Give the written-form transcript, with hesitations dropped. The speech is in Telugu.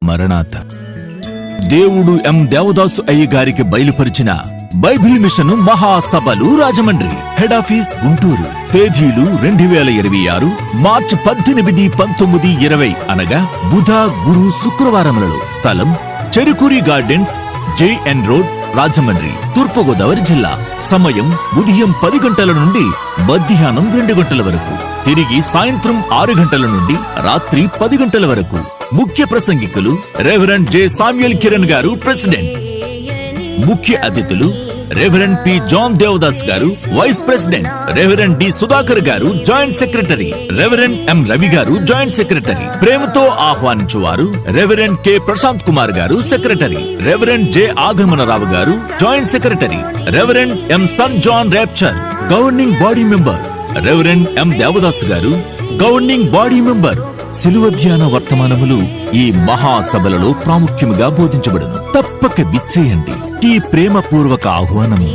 మరణాత. దేవుడు ఎం దేవదాసు అయ్య గారికి బయలుపరిచిన బైబిల్ మిషన్ మహాసభలు రాజమండ్రి, హెడ్ ఆఫీస్ గుంటూరు. తేదీలు 2026 మార్చి 18, 19, 20 అనగా బుధ, గురు, శుక్రవారములలో. స్థలం Cherukuri gardens, JN road, Rajahmundry, Turpu Godavari జిల్లా. సమయం ఉదయం 10 గంటల నుండి మధ్యాహ్నం 2 గంటల వరకు, తిరిగి సాయంత్రం 6 గంటల నుండి రాత్రి 10 గంటల వరకు. ముఖ్య ప్రసంగికులు reverend J. Samuel Kiran garu, president. ముఖ్య అతిథులు reverend P. John Devadas garu, vice president. Reverend D. Sudhakar garu, joint secretary. Reverend M. Ravi garu, joint secretary. ప్రేమతో ఆహ్వానించువారు reverend K. Prashant Kumar garu, secretary. Reverend J. Agamanarao garu, joint secretary. Reverend M. Son John rapture, governing body member. Reverend M. Devadas garu, governing body member. శిలువ ధ్యాన వర్తమానములు ఈ మహాసభలలో ప్రాముఖ్యముగా బోధించబడును. తప్పక విచ్చేయండి. ఈ ప్రేమపూర్వక ఆహ్వానము